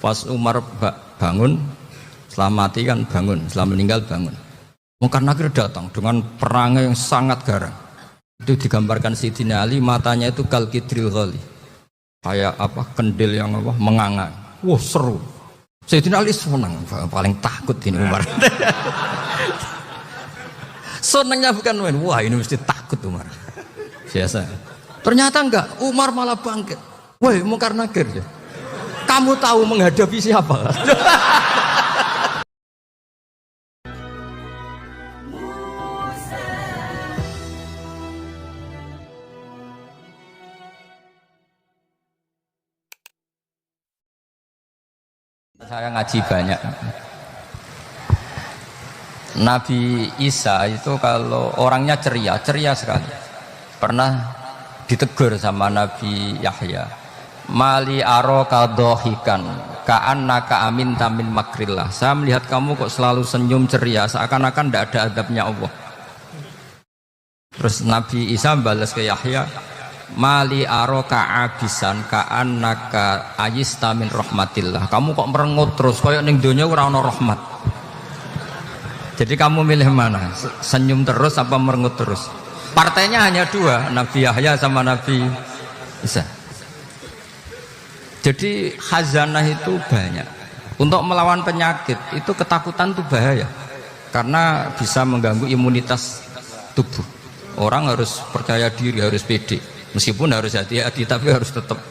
Pas Umar bangun, setelah mati kan bangun, setelah meninggal bangun. Munkar Nakir datang dengan perangai yang sangat garang. Itu digambarkan Sayyidina Ali, matanya itu kalkidril ghali, kayak apa, kendil yang apa, mengangang. Wah seru. Sayyidina Ali senang, paling takut ini Umar. Senangnya bukan main, wah ini mesti takut Umar. Biasa. Ternyata enggak, Umar malah bangkit. Woi Munkar Nakir ya. Kamu tahu menghadapi siapa? Saya ngaji banyak. Nabi Isa itu kalau orangnya ceria sekali. Pernah ditegur sama Nabi Yahya. Mali aro kadohikan ka'annaka aminta min makrillah. Saya melihat kamu kok selalu senyum ceria, seakan-akan tidak ada adabnya Allah. Terus Nabi Isa balas ke Yahya, Mali aro ka'abisan ka'annaka ayista min rahmatillah. Kamu kok merengut terus, kayak ning donya ora ana rahmat. Jadi kamu milih mana? Senyum terus apa merengut terus? Partainya hanya dua, Nabi Yahya sama Nabi Isa. Jadi khazanah itu banyak. Untuk melawan penyakit itu ketakutan itu bahaya, karena bisa mengganggu imunitas tubuh. Orang harus percaya diri, harus pede. Meskipun harus hati-hati, tapi harus tetap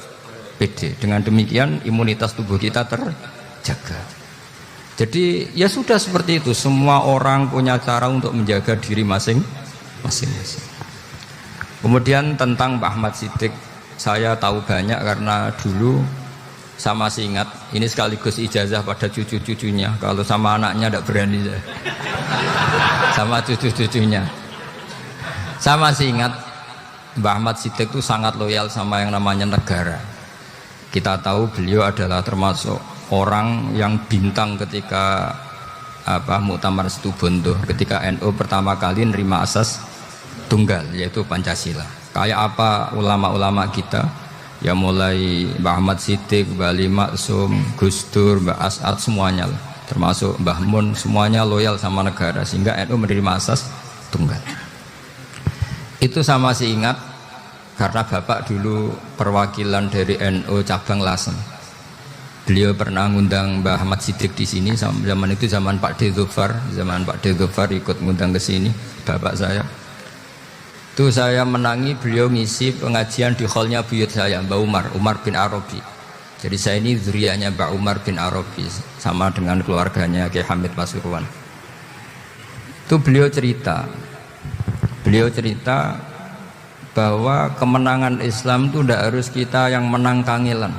pede. Dengan demikian imunitas tubuh kita terjaga. Jadi ya sudah seperti itu. Semua orang punya cara untuk menjaga diri masing-masing. Kemudian tentang Mbah Ahmad Siddiq, saya tahu banyak karena dulu saya masih ingat. Ini sekaligus ijazah pada cucu-cucunya. Kalau sama anaknya tidak berani saya. Sama cucu-cucunya. Saya masih ingat Mbah Ahmad Siddiq itu sangat loyal sama yang namanya negara. Kita tahu beliau adalah termasuk orang yang bintang ketika Muktamar Situbondo, ketika NU pertama kali nerima asas tunggal, yaitu Pancasila. Kayak apa ulama-ulama kita, ya mulai Mbah Ahmad Siddiq, Mbah Ali Maksum, Gus Dur, Mbah As'ad, semuanya, termasuk Mbah Mun, semuanya loyal sama negara, sehingga NU menerima asas tunggal. Itu saya masih ingat karena bapak dulu perwakilan dari NU cabang Lasem. Beliau pernah ngundang Mbah Ahmad Siddiq di sini. Zaman itu zaman Pak D. Dzufar, ikut ngundang ke sini bapak saya. Itu saya menangi beliau ngisi pengajian di hallnya buyut saya, Mbah Umar bin Arabi. Jadi saya ini zuriyahnya Mbah Umar bin Arabi, sama dengan keluarganya Kiai Hamid Pasuruan. Itu beliau cerita bahwa kemenangan Islam itu tidak harus kita yang menang kangelan.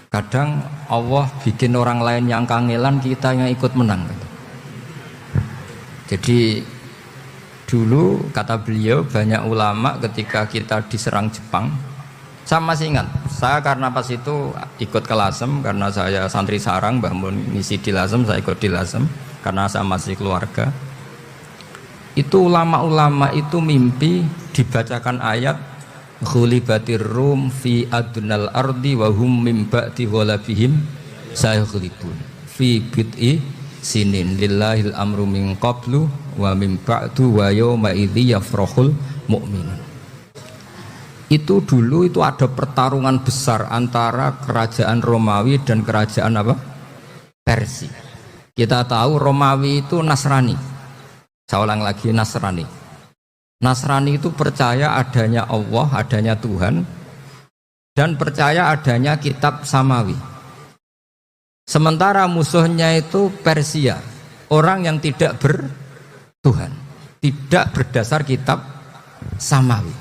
Kadang Allah bikin orang lain yang kangelan, kita yang ikut menang. Jadi dulu kata beliau, banyak ulama ketika kita diserang Jepang, saya masih ingat, saya karena pas itu ikut ke Lasem, karena saya santri sarang, Mbah Mun ngisi di Lasem, saya ikut di Lasem karena saya masih keluarga. Itu ulama-ulama itu mimpi dibacakan ayat ghulibatir rum fi adnal ardi wa hum min ba'di ghalabihim sayaghlibun fi bid'i sinin lillahil amru min qablu wa min ba'du wa yawma idzi yafrahul mu'minun. Itu dulu itu ada pertarungan besar antara kerajaan Romawi dan kerajaan apa? Persia. Kita tahu Romawi itu Nasrani. Saya ulang lagi, Nasrani. Nasrani itu percaya adanya Allah, adanya Tuhan, dan percaya adanya kitab samawi. Sementara musuhnya itu Persia, orang yang tidak bertuhan, tidak berdasar kitab samawi.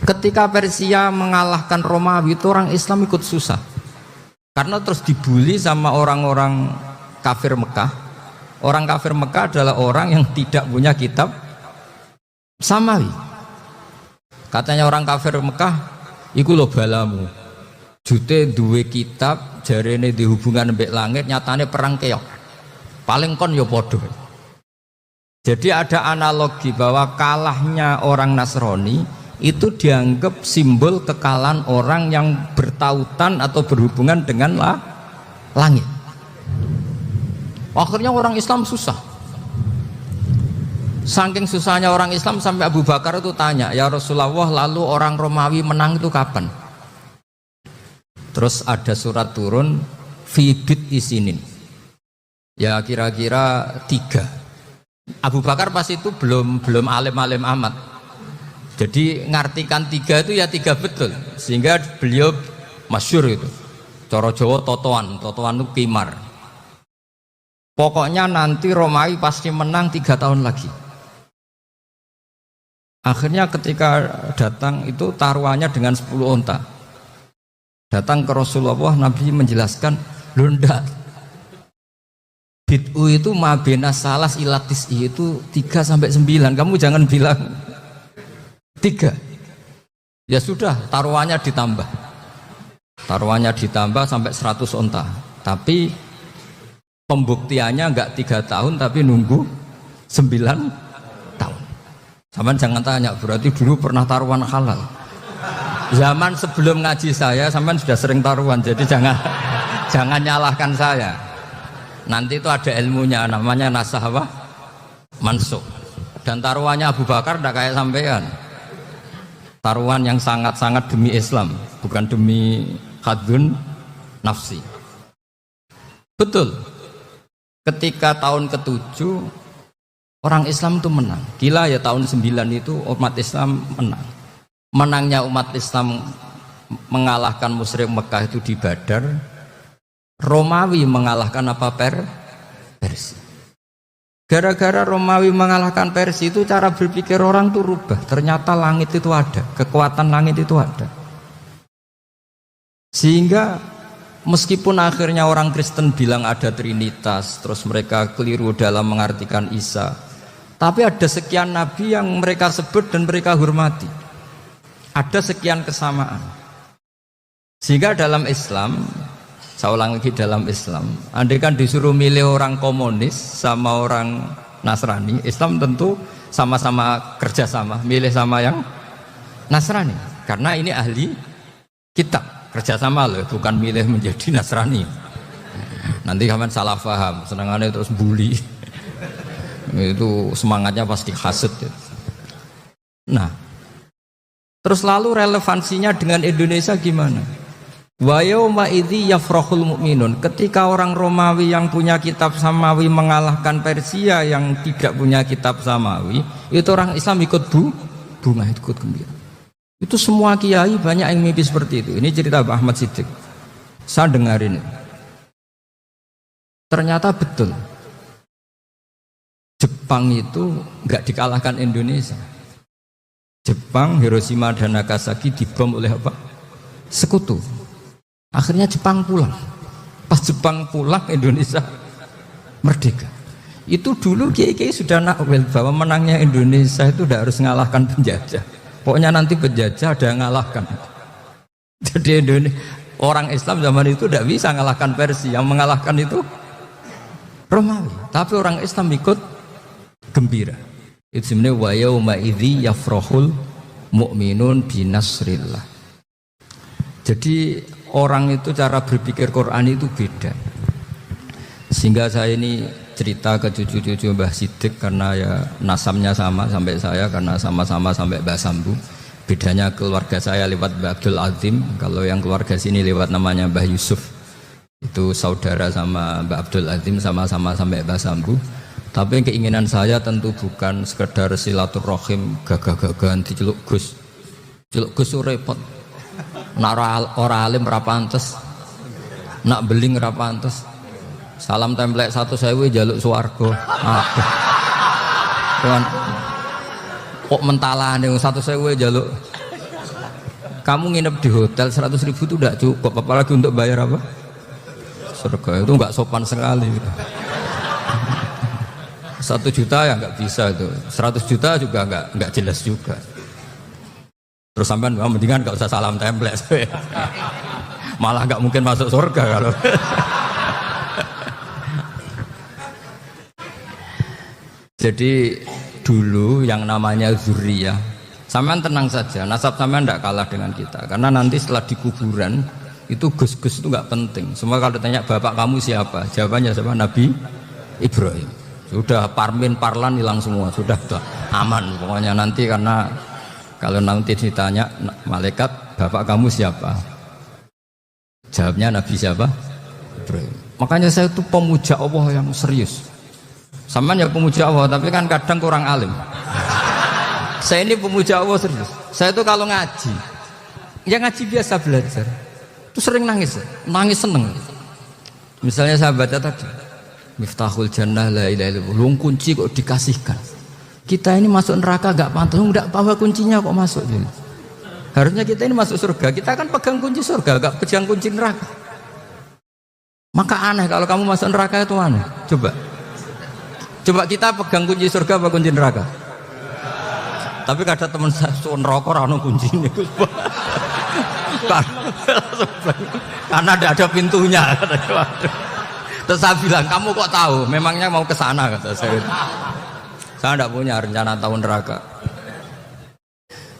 Ketika Persia mengalahkan Romawi, itu orang Islam ikut susah, karena terus dibully sama orang-orang kafir Mekah. Orang kafir Mekah adalah orang yang tidak punya kitab samawi. Katanya orang kafir Mekah, iku lho balamu. Jute duwe kitab, jarene di hubungan mbek langit, nyatane perang keok. Paling kon ya padha. Jadi ada analogi bahwa kalahnya orang Nasrani itu dianggap simbol kekalahan orang yang bertautan atau berhubungan dengan langit. Akhirnya orang Islam susah. Saking susahnya orang Islam sampai Abu Bakar itu tanya, ya Rasulullah, lalu orang Romawi menang itu kapan? Terus ada surat turun, fi bid isinin. Ya kira-kira 3. Abu Bakar pas itu belum alim-alim amat. Jadi ngartikan 3 itu ya 3 betul. Sehingga beliau masyhur itu. Cara Jawa totoan itu kimar. Pokoknya nanti Romawi pasti menang 3 tahun lagi. Akhirnya ketika datang itu taruhannya dengan 10 onta. Datang ke Rasulullah, Nabi menjelaskan, "Lho ndak. Bid'u itu mabena salas ilatis itu 3 sampai 9. Kamu jangan bilang 3. Ya sudah, taruhannya ditambah sampai 100 onta. Tapi pembuktiannya enggak 3 tahun tapi nunggu 9 tahun. Sampean jangan tanya, berarti dulu pernah taruhan halal. Zaman sebelum ngaji saya sampean sudah sering taruhan, jadi jangan nyalahkan saya. Nanti itu ada ilmunya, namanya nasah apa? Mansukh. Dan taruhannya Abu Bakar enggak kayak sampean. Taruhan yang sangat-sangat demi Islam, bukan demi hadun nafsi. Betul. Ketika tahun ke-7 orang Islam itu menang. Gila ya, tahun 9 itu umat Islam menang. Menangnya umat Islam mengalahkan musyrik Mekah itu di Badar. Romawi mengalahkan apa? Persia. Gara-gara Romawi mengalahkan Persia itu cara berpikir orang tuh rubah. Ternyata langit itu ada, kekuatan langit itu ada. Sehingga meskipun akhirnya orang Kristen bilang ada Trinitas, terus mereka keliru dalam mengartikan Isa, tapi ada sekian nabi yang mereka sebut dan mereka hormati. Ada sekian kesamaan. Sehingga dalam Islam, saya ulang lagi, dalam Islam, andai kan disuruh milih orang komunis sama orang Nasrani, Islam tentu sama-sama kerjasama, milih sama yang Nasrani, karena ini ahli kitab, kerjasama loh, bukan milih menjadi Nasrani. Nanti kawan salah paham, senangannya terus bully, itu semangatnya pasti hasad. Nah, terus lalu relevansinya dengan Indonesia gimana? Wa yauma idzi yafrahul mu'minun. Ketika orang Romawi yang punya kitab samawi mengalahkan Persia yang tidak punya kitab samawi, itu orang Islam ikut bunga, ikut gembira. Itu semua kiai banyak yang mimpi seperti itu. Ini cerita Pak Ahmad Siddiq. Saya dengarin. Ternyata betul. Jepang itu nggak dikalahkan Indonesia. Jepang, Hiroshima dan Nagasaki dibom oleh apa? Sekutu. Akhirnya Jepang pulang. Pas Jepang pulang, Indonesia merdeka. Itu dulu kiai-kiai sudah nakwil bahwa menangnya Indonesia itu tidak harus mengalahkan penjajah. Pokoknya nanti penjajah ada yang mengalahkan. Jadi orang Islam zaman itu tidak bisa mengalahkan Persia. Yang mengalahkan itu Romawi. Tapi orang Islam ikut gembira. Itu sebenarnya wa yauma idzi yafrahul mu'minun binasrillah. Jadi orang itu cara berpikir Quran itu beda. Sehingga saya ini cerita ke cucu-cucu Mbah Siddiq karena ya nasabnya sama sampai saya, karena sama-sama sampai Mbah Sambu. Bedanya keluarga saya lewat Mbah Abdul Azim, kalau yang keluarga sini lewat namanya Mbah Yusuf. Itu saudara sama Mbah Abdul Azim, sama-sama sampai Mbah Sambu. Tapi keinginan saya tentu bukan sekedar silaturahim gagah-gagahan diceluk Gus. Celuk Gus repot. Nak ora alim ra pantes, nak beling ra pantes. Salam templek 1.000 jaluk swarga. Tuhan, kok mentalane 1.000 jaluk. Kamu nginep di hotel 100.000 itu tidak cukup, apalagi untuk bayar apa? Surga. Itu enggak sopan sekali. 1 juta ya enggak bisa itu. 100 juta juga enggak jelas juga. Terus sampai mendingan gak usah salam template, malah gak mungkin masuk surga kalau. Jadi dulu yang namanya zuriyah Sampean tenang saja, nasab sampean tidak kalah dengan kita. Karena nanti setelah di kuburan itu gus-gus itu nggak penting. Semua kalau tanya bapak kamu siapa, jawabannya siapa? Nabi Ibrahim. Sudah Parmin Parlan hilang semua, sudah aman pokoknya nanti. Karena kalau nanti ditanya malaikat bapak kamu siapa, jawabnya Nabi siapa? Ibrahim. Makanya saya itu pemuja Allah yang serius. Sampean ya pemuja Allah, tapi kan kadang kurang alim. Saya ini pemuja Allah serius. Saya itu kalau ngaji, ya ngaji biasa belajar, itu sering nangis seneng. Misalnya saya baca tadi, Miftahul Jannah la ilaha illallah, luang kunci kok dikasihkan. Kita ini masuk neraka gak pantas, enggak bawa kuncinya kok masuk. Harusnya kita ini masuk surga, kita kan pegang kunci surga, gak pegang kunci neraka. Maka aneh kalau kamu masuk neraka itu aneh. Coba kita pegang kunci surga apa kunci neraka? Tapi kadang teman saya suun rokok rano kunci ini, karena tidak ada pintunya. Terus saya bilang, kamu kok tahu? Memangnya mau ke sana kata saya. Saya tidak punya rencana tahun neraka.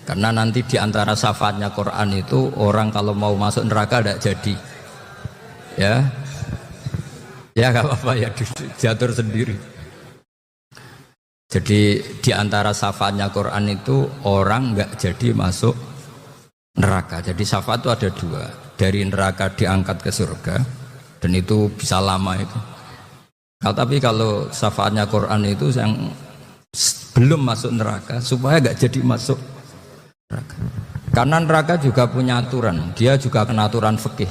Karena nanti diantara syafaatnya Quran itu orang kalau mau masuk neraka tidak jadi. Ya nggak apa-apa ya, diatur sendiri. Jadi diantara syafaatnya Quran itu orang nggak jadi masuk neraka. Jadi syafaat itu ada dua, dari neraka diangkat ke surga, dan itu bisa lama itu. Tapi kalau syafaatnya Quran itu yang belum masuk neraka supaya nggak jadi masuk neraka. Karena neraka juga punya aturan, dia juga kena aturan fikih.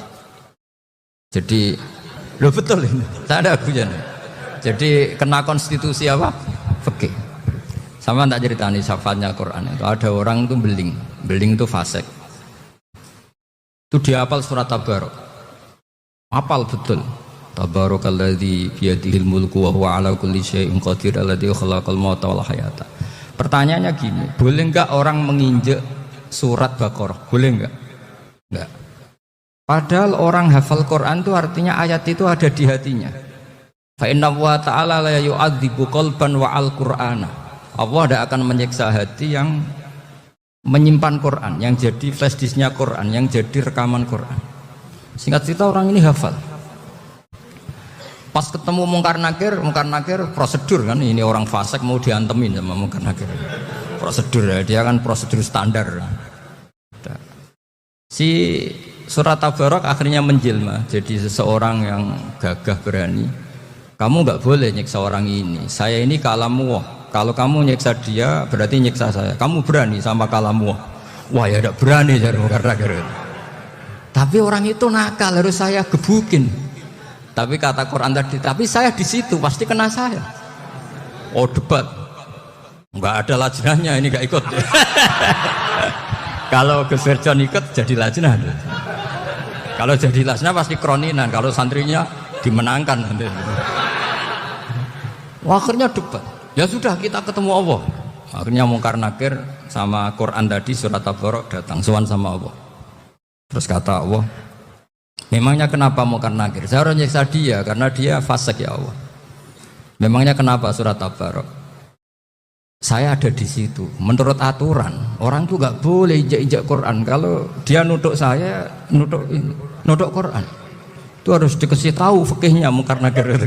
Jadi lo betul ini, tak ada hujan. Jadi kena konstitusi apa? Fikih. Sama tak ceritani syafaatnya Quran itu ada orang itu beling itu fasik. Itu dia hafal surat Tabarok. Hafal betul. Tabarakalladzi biyadihil mulku wa huwa ala kulli syai'in qadir alladzi khalaqal mauta wal hayata. Pertanyaannya gini, boleh enggak orang menginjek surat Baqarah? Boleh enggak? Enggak. Padahal orang hafal Quran itu artinya ayat itu ada di hatinya. Fa inna wa ta'ala la yu'adzibu qalban wa al-Qur'ana. Allah tidak akan menyiksa hati yang menyimpan Quran, yang jadi flash disknya Quran, yang jadi rekaman Quran. Singkat cerita orang ini hafal. Pas ketemu Mungkar Nakir prosedur kan, ini orang fasik mau diantemin sama Mungkar Nakir. Prosedur ya, dia kan prosedur standar. Si surat Tabarok akhirnya menjelma jadi seseorang yang gagah berani. Kamu nggak boleh nyiksa orang ini. Saya ini kalamu. Kalau kamu nyiksa dia berarti nyiksa saya. Kamu berani sama kalamu. Wah ya tidak berani jadi karena. Tapi orang itu nakal, harus saya gebukin. Tapi kata Quran tadi, tapi saya di situ pasti kena saya. Oh debat, nggak ada lajnahnya ini nggak ikut. Kalau Gus Firjon ikut jadi lajnah. Kalau jadi lajnah pasti kroninan. Kalau santrinya dimenangkan nanti. Wah, akhirnya debat. Ya sudah kita ketemu Allah. Akhirnya Mungkar Nakir sama Quran tadi surat Tabarok datang sowan sama Allah. Terus kata Allah, memangnya kenapa Mungkar Nakir? Saya harus nyiksa dia karena dia fasik ya Allah. Memangnya kenapa surat Tabarok? Saya ada di situ. Menurut aturan orang tuh nggak boleh injak-injak Quran. Kalau dia nutuk saya, nutuk Quran. Itu harus dikasih tahu fikihnya Mungkar Nakir.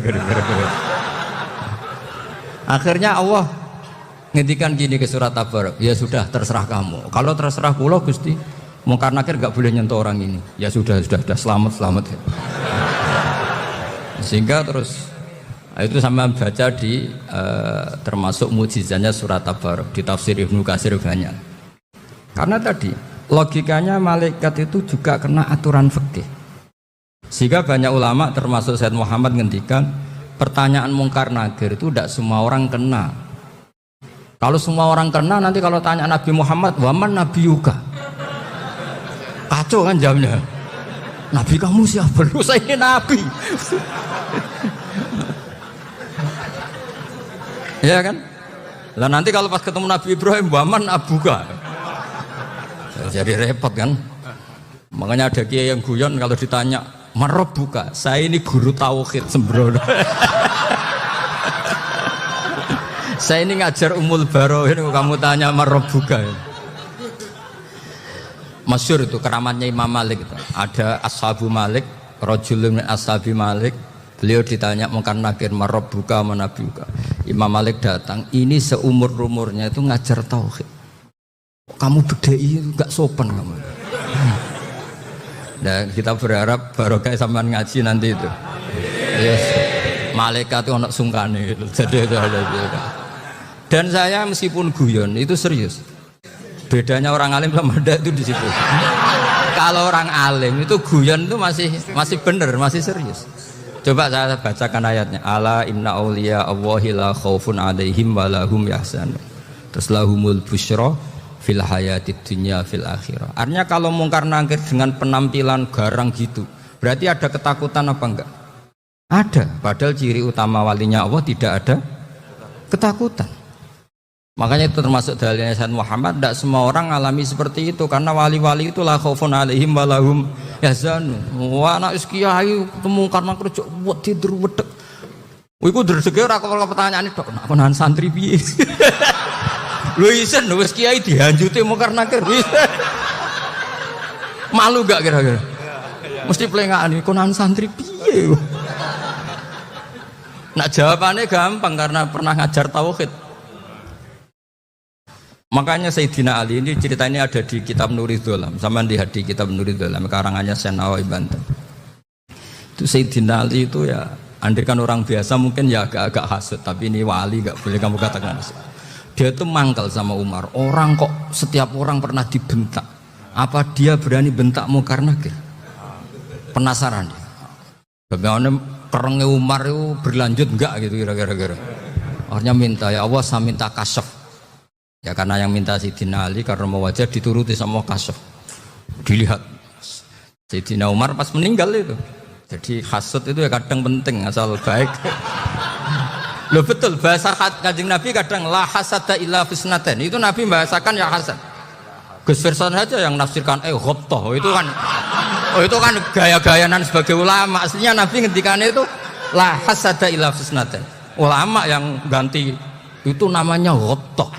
Akhirnya Allah ngendikan gini ke surat Tabarok, ya sudah terserah kamu. Kalau terserah kula Gusti, Mungkar Nakir gak boleh nyentuh orang ini. Ya sudah selamat. Sehingga terus itu sama baca di termasuk mujizatnya surat Tabarok di tafsir Ibnu Katsir banyak. Karena tadi logikanya malaikat itu juga kena aturan fikih. Sehingga banyak ulama termasuk Said Muhammad ngendikan pertanyaan Mungkar Nakir itu tidak semua orang kena. Kalau semua orang kena, nanti kalau tanya Nabi Muhammad, waman Nabi Yuka, kacau kan jamnya. Nabi kamu siapa? Lu saya ini Nabi. Ya kan? Lah nanti kalau pas ketemu Nabi Ibrahim, waman Abuka, jadi repot kan? Makanya ada kiai yang guyon kalau ditanya, Marob buka, saya ini guru tauhid sembrono. Saya ini ngajar Umul Baro, ini kamu tanya Marob buka. Masyhur itu keramatnya Imam Malik itu. Ada ashabu Malik, rajulun min ashabi Malik. Beliau ditanya mungkar nakir marabbuka manabiuka. Imam Malik datang, ini seumur-umurnya itu ngajar tauhid. Kamu bedai enggak sopan kamu. Nah, kita berharap barokah sampean ngaji nanti itu. Yes. Malaikat itu anak sungkane gitu. Jadi itu ada. Dan saya meskipun guyon itu serius. Bedanya orang alim sama ndak itu di situ. Kalau orang alim itu guyon itu masih benar, masih serius. Coba saya bacakan ayatnya. Ala inna auliya Allahi la khaufun alaihim wa lahum yahzanun. Terus lahumul busyra fil hayatid dunya fil akhirah. Artinya kalau mungkar nangkir dengan penampilan garang gitu, berarti ada ketakutan apa enggak? Ada. Padahal ciri utama walinya Allah tidak ada ketakutan. Makanya itu termasuk dalilnya Sayyid Muhammad. Tidak semua orang alami seperti itu karena wali-wali itu la khaufun alaihim wa lahum yahzanun. Wah anak kiai ketemu karena kerja wedi wedeg. Iku dredege ora kok pertanyaan itu nak konan santri piye. Lho isen wis kiai dihanjuti mungkar nakir. Malu gak kira-kira? Mesti plengaan konan santri piye. Nak jawabannya gampang karena pernah ngajar tauhid. Makanya Sayyidina Ali ini ceritanya ada di kitab Nurul Dholam. Sama lihat di kitab Nurul Dholam karangannya Syekh Nawawi Banten. Itu Sayyidina Ali itu ya andaikan orang biasa mungkin ya agak hasut, tapi ini wali gak boleh kamu katakan hasut. Dia itu mangkal sama Umar. Orang kok setiap orang pernah dibentak. Apa dia berani bentakmu karena penasaran dia. Bagaimana perangnya Umar itu berlanjut enggak gitu kira-kira. Akhirnya minta ya Allah saya minta kasyaf. Ya karena yang minta Sayyidina Ali karena mau wajah dituruti sama kasyaf. Dilihat Sayyidina Umar pas meninggal itu. Jadi hasud itu ya kadang penting asal baik. Loh betul bahasa Kanjeng Nabi kadang la hasada illa fisnaten. Itu Nabi membahasakan ya hasad. Gus Firson saja yang nafsirkan ghobtoh itu kan gaya-gayanan sebagai ulama. Aslinya Nabi ngendikannya itu la hasada illa fisnaten. Ulama yang ganti itu namanya ghobtoh.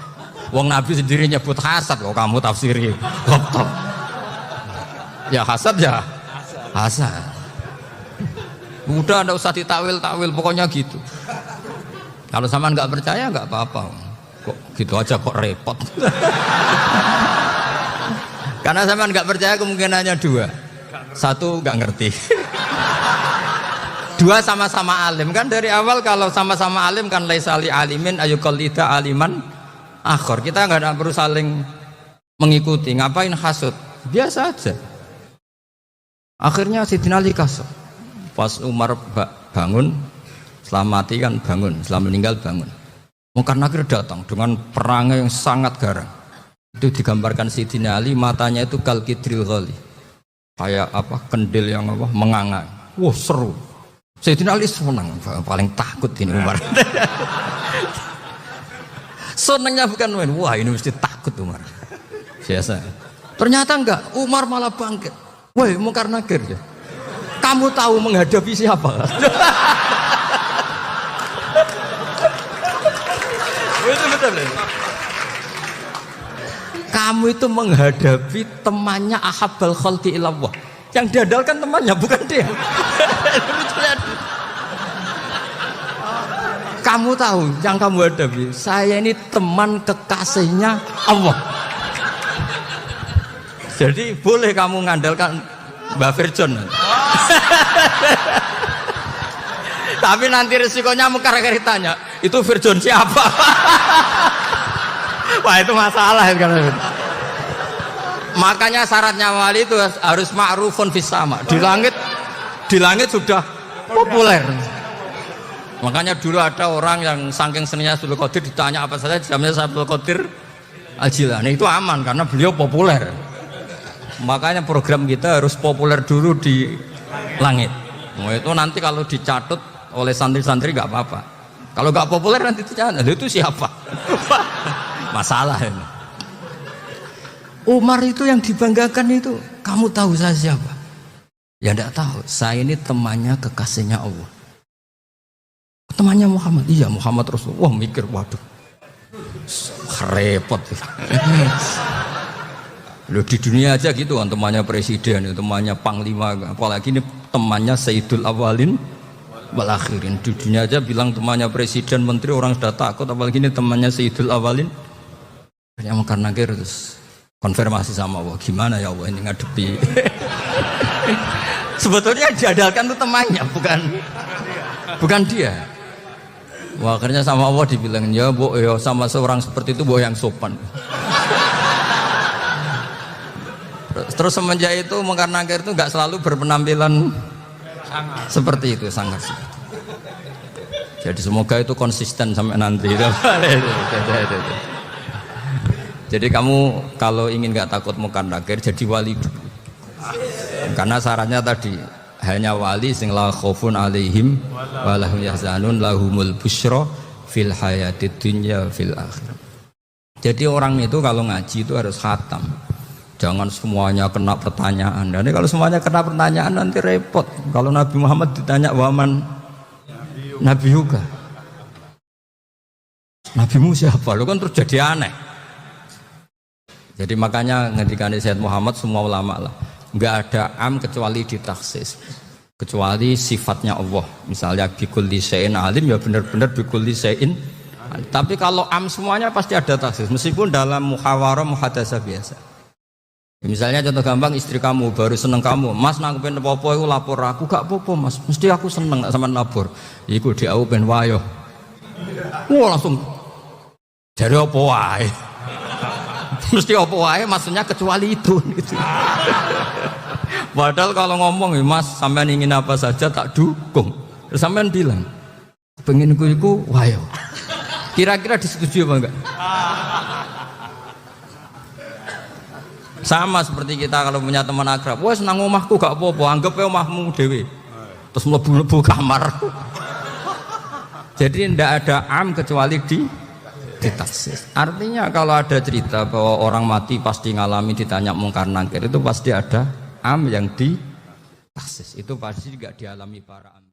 Wong Nabi sendiri nyebut hasad kok kamu tafsiri ghobtoh. Ya hasad ya hasad. Udah anda usah ditakwil-takwil pokoknya gitu. Kalau sama nggak percaya nggak apa-apa. Kok gitu aja kok repot. Karena sama nggak percaya kemungkinannya dua. Satu nggak ngerti. Dua sama-sama alim kan dari awal kalau sama-sama alim kan laisali alimin ayuqallida aliman akhor. Kita nggak perlu saling mengikuti. Ngapain hasud? Biasa aja. Akhirnya Sayyidina Ali kasih. Pas Umar bangun, setelah mati kan bangun, setelah meninggal bangun. Mungkar nakir datang dengan perangai yang sangat garang. Itu digambarkan Sayyidina Ali matanya itu kalkidril ghali. Kayak apa? Kendil yang apa? Menganga. Wah seru. Sayyidina Ali senang, paling takut ini Umar. Senangnya bukan main. Wah ini mesti takut Umar. Biasa. Ternyata enggak. Umar malah bangkit. Woi mungkar nakir ya. Kamu tahu menghadapi siapa? Betul. Kamu itu menghadapi temannya ahabbal khalqi ilallah. Yang diandalkan temannya bukan dia. Kamu tahu yang kamu hadapi. Saya ini teman kekasihnya Allah. Jadi boleh kamu mengandalkan Mbak Firjon. Tapi nanti resikonya mungkar tanya, itu Firjon siapa? Wah itu masalah kan. Makanya syaratnya wali itu harus ma'rufun fis sama. Di langit sudah populer. Makanya dulu ada orang yang saking seninya Abdul Qadir ditanya apa saja jamnya Abdul Qadir Al-Jilani itu aman karena beliau populer. Makanya program kita harus populer dulu di langit. Nah, itu nanti kalau dicatut oleh santri-santri nggak apa-apa. Kalau nggak populer nanti dicatat, itu siapa? Masalah ini. Umar itu yang dibanggakan itu, kamu tahu saya siapa? Ya tidak tahu. Saya ini temannya kekasihnya Allah. Temannya Muhammad. Iya Muhammad Rasulullah. Wah mikir, waduh, repot. Loh, di dunia aja gitu kan, temannya presiden, temannya panglima, apalagi ini temannya Sayyidul Awalin wal Akhirin. Di dunia aja bilang temannya presiden, menteri, orang sudah takut, apalagi ini temannya Sayyidul Awalin. Yang Munkar Nakir terus konfirmasi sama Allah, gimana ya Allah ini ngadepi. Sebetulnya jadalkan itu temannya, bukan dia. Wah, akhirnya sama Allah dibilang, ya bu, ya sama seorang seperti itu bu yang sopan. Terus semenjak itu Munkar Nakir itu nggak selalu berpenampilan seperti itu, sangat. Jadi semoga itu konsisten sampai nanti. Jadi kamu kalau ingin nggak takut Munkar Nakir, jadi wali dulu. Karena syaratnya tadi hanya wali sing la khaufun alaihim wa lahum yahzanun lahumul busyra fil hayatid dunya fil akhirah. Jadi orang itu kalau ngaji itu harus khatam. Jangan semuanya kena pertanyaan. Dan kalau semuanya kena pertanyaan nanti repot. Kalau Nabi Muhammad ditanya waman Nabi juga. Nabimu siapa? Lu kan terus jadi aneh. Jadi makanya ketika Sayyid Muhammad semua ulama lah, nggak ada am kecuali ditaksis, kecuali sifatnya Allah. Misalnya bikulli syai'in alim, ya benar-benar bikulli syai'in. Tapi kalau am semuanya pasti ada taksis, meskipun dalam muhawarah muhadasah biasa. Misalnya contoh gampang, istri kamu baru seneng kamu, mas nak pengen apa-apa aku lapor aku, gak apa-apa mas, mesti aku seneng sama lapor. Iku di aku pengen wayo. Wah langsung dari apa wae. Mesti apa wae maksudnya kecuali itu gitu. Padahal kalau ngomong mas sampean ingin apa saja tak dukung. Terus sampean bilang pengen iku wayo. Kira-kira disetujui apa enggak? Sama seperti kita kalau punya teman akrab, wes nang omahku gak apa-apa, anggap ya omahmu dewe. Terus mlebu-mlebu kamar. Jadi tidak ada am kecuali ditaksis. Artinya kalau ada cerita bahwa orang mati pasti ngalami ditanya Munkar Nakir, itu pasti ada am yang ditaksis. Itu pasti juga dialami para am.